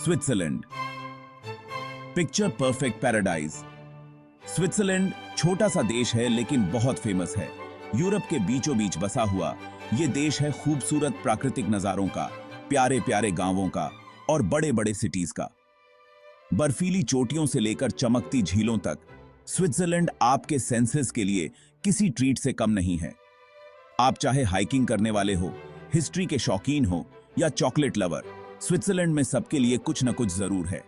Switzerland, picture perfect paradise. Switzerland छोटा सा देश है लेकिन बहुत फेमस है। यूरोप के बीचों बीच बसा हुआ ये देश है खूबसूरत प्राकृतिक नजारों का, प्यारे प्यारे गांवों का और बड़े बड़े सिटीज का। बर्फीली चोटियों से लेकर चमकती झीलों तक स्विट्जरलैंड आपके सेंसेस के लिए किसी ट्रीट से कम नहीं है। आप चाहे हाइकिंग करने वाले हो, हिस्ट्री के शौकीन हो या चॉकलेट लवर, स्विट्जरलैंड में सबके लिए कुछ न कुछ जरूर है।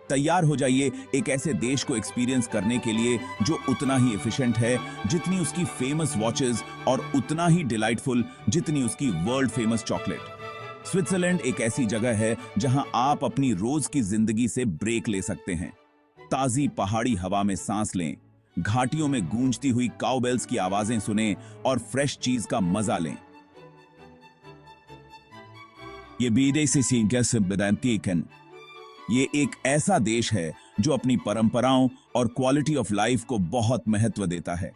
तैयार हो जाइए एक ऐसे देश को एक्सपीरियंस करने के लिए जो उतना ही एफिशिएंट है जितनी उसकी फेमस वॉचेस और उतना ही डिलाइटफुल जितनी उसकी वर्ल्ड फेमस चॉकलेट। स्विट्जरलैंड एक ऐसी जगह है जहां आप अपनी रोज की जिंदगी से ब्रेक ले सकते हैं। ताजी पहाड़ी हवा में सांस लें, घाटियों में गूंजती हुई काउबेल्स की आवाजें सुनें और फ्रेश चीज का मजा लें। ये एक ऐसा देश है जो अपनी परंपराओं और क्वालिटी ऑफ लाइफ को बहुत महत्व देता है।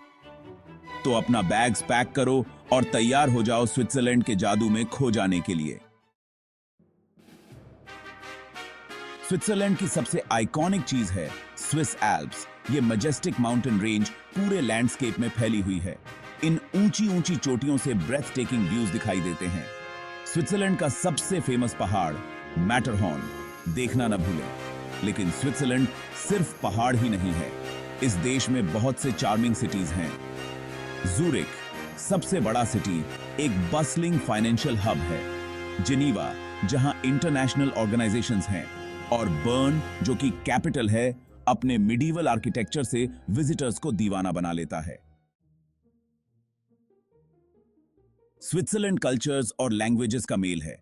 तो अपना बैग्स पैक करो और तैयार हो जाओ स्विट्जरलैंड के जादू में खो जाने के लिए। स्विट्जरलैंड की सबसे आइकॉनिक चीज है स्विस एल्प्स। ये मैजेस्टिक माउंटेन रेंज पूरे लैंडस्केप में फैली हुई है। इन ऊंची ऊंची चोटियों से ब्रेथ टेकिंग व्यूज दिखाई देते हैं। स्विट्जरलैंड का सबसे फेमस पहाड़ मैटरहॉर्न देखना न भूलें। लेकिन स्विट्जरलैंड सिर्फ पहाड़ ही नहीं है, इस देश में बहुत से चार्मिंग सिटीज हैं। ज़ूरिक सबसे बड़ा सिटी, एक बसलिंग फाइनेंशियल हब है। जिनीवा जहां इंटरनेशनल ऑर्गेनाइजेशंस हैं, और बर्न जो कि कैपिटल है, अपने मिडीवल आर्किटेक्चर से विजिटर्स को दीवाना बना लेता है। स्विट्जरलैंड कल्चर्स और लैंग्वेजेस का मेल है।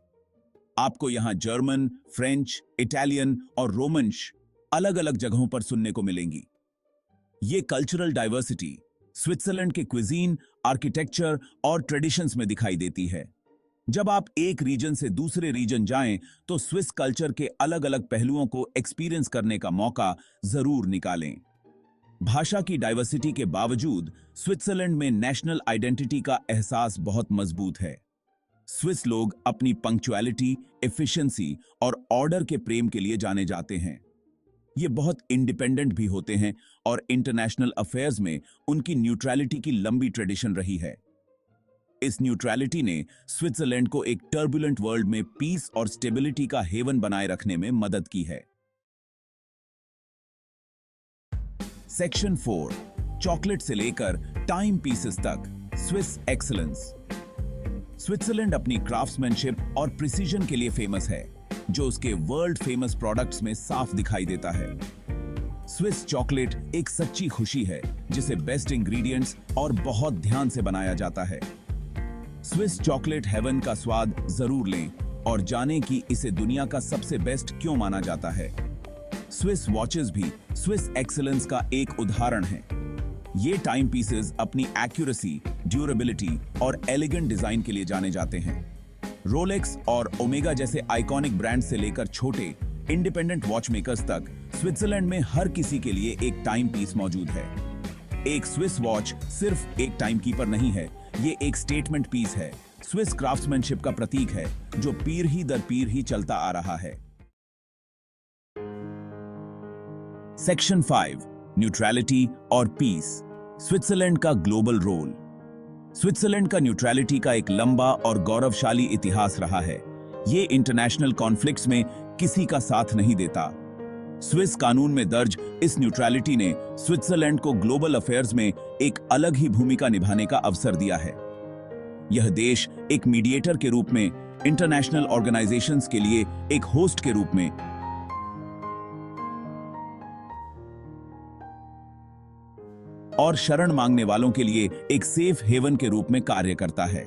आपको यहां जर्मन, फ्रेंच, इटालियन और रोमन्श अलग अलग जगहों पर सुनने को मिलेंगी। ये कल्चरल डाइवर्सिटी स्विट्जरलैंड के क्विजीन, आर्किटेक्चर और ट्रेडिशंस में दिखाई देती है। जब आप एक रीजन से दूसरे रीजन जाएं तो स्विस कल्चर के अलग अलग पहलुओं को एक्सपीरियंस करने का मौका जरूर निकालें। भाषा की डाइवर्सिटी के बावजूद स्विट्जरलैंड में नेशनल आइडेंटिटी का एहसास बहुत मजबूत है। स्विस लोग अपनी पंक्चुअलिटी, एफिशिएंसी और ऑर्डर के प्रेम के लिए जाने जाते हैं। ये बहुत इंडिपेंडेंट भी होते हैं और इंटरनेशनल अफेयर्स में उनकी न्यूट्रलिटी की लंबी ट्रेडिशन रही है। इस न्यूट्रलिटी ने स्विट्जरलैंड को एक टर्बुलेंट वर्ल्ड में पीस और स्टेबिलिटी का हेवन बनाए रखने में मदद की है। सेक्शन 4, चॉकलेट से लेकर टाइम पीसेस तक स्विस एक्सीलेंस। स्विट्जरलैंड अपनी क्राफ्ट्समैनशिप और प्रिसीजन के लिए फेमस है, जो उसके वर्ल्ड फेमस प्रोडक्ट्स में साफ दिखाई देता है। स्विस चॉकलेट एक सच्ची खुशी है जिसे बेस्ट इंग्रेडिएंट्स और बहुत ध्यान से बनाया जाता है। स्विस चॉकलेट हेवन का स्वाद जरूर लें और जानें कि इसे दुनिया का सबसे बेस्ट क्यों माना जाता है। स्विस वॉचेस भी स्विस एक्सीलेंस का एक उदाहरण हैं। ये टाइम पीसेस अपनी एक्यूरेसी, ड्यूरेबिलिटी और एलिगेंट डिजाइन के लिए जाने जाते हैं। रोलेक्स और ओमेगा जैसे आइकॉनिक ब्रांड से लेकर छोटे इंडिपेंडेंट वॉच मेकर्स तक स्विट्जरलैंड में हर किसी के लिए एक टाइम पीस मौजूद है। एक स्विस वॉच सिर्फ एक टाइम कीपर नहीं है, ये एक स्टेटमेंट पीस है, स्विस क्राफ्ट्समैनशिप का प्रतीक है जो पीढ़ी दर पीढ़ी चलता आ रहा है। सेक्शन 5, न्यूट्रलिटी और पीस, स्विट्जरलैंड का ग्लोबल रोल। स्विट्जरलैंड का न्यूट्रलिटी का एक लंबा और गौरवशाली इतिहास रहा है। ये इंटरनेशनल कॉन्फ्लिक्ट्स में किसी का साथ नहीं देता। स्विस कानून में दर्ज इस न्यूट्रलिटी ने स्विट्जरलैंड को ग्लोबल अफेयर्स में एक अलग ही भूमिका निभाने का अवसर दिया है। यह देश एक मीडिएटर के रूप में, इंटरनेशनल ऑर्गेनाइजेशंस के लिए एक होस्ट के रूप में और शरण मांगने वालों के लिए एक सेफ हेवन के रूप में कार्य करता है।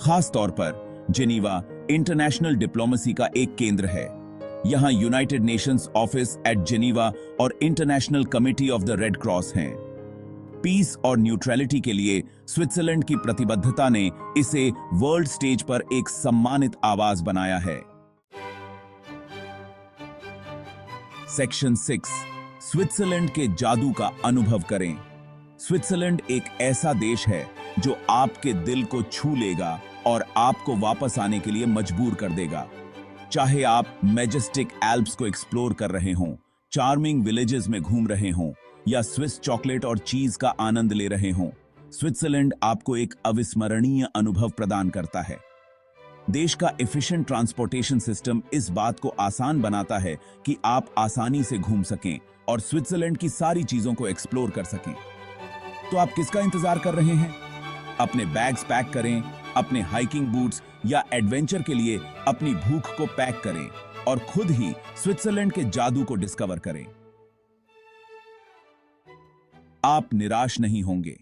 खास तौर पर जिनीवा इंटरनेशनल डिप्लोमेसी का एक केंद्र है। यहां United Nations office at Geneva और International Committee of the Red Cross हैं। पीस और न्यूट्रलिटी के लिए स्विट्जरलैंड की प्रतिबद्धता ने इसे वर्ल्ड स्टेज पर एक सम्मानित आवाज बनाया है। सेक्शन 6, स्विट्जरलैंड के जादू का अनुभव करें। स्विट्जरलैंड एक ऐसा देश है जो आपके दिल को छू लेगा और आपको वापस आने के लिए मजबूर कर देगा। चाहे आप मैजेस्टिक एल्प्स को एक्सप्लोर कर रहे हों, चार्मिंग विलेजेस में घूम रहे हों या स्विस चॉकलेट और चीज का आनंद ले रहे हों, स्विट्जरलैंड आपको एक अविस्मरणीय अनुभव प्रदान करता है। देश का एफिशिएंट ट्रांसपोर्टेशन सिस्टम इस बात को आसान बनाता है कि आप आसानी से घूम सकें और स्विट्जरलैंड की सारी चीजों को एक्सप्लोर कर सकें। तो आप किसका इंतजार कर रहे हैं? अपने बैग्स पैक करें, अपने हाइकिंग बूट्स या एडवेंचर के लिए अपनी भूख को पैक करें और खुद ही स्विट्जरलैंड के जादू को डिस्कवर करें। आप निराश नहीं होंगे।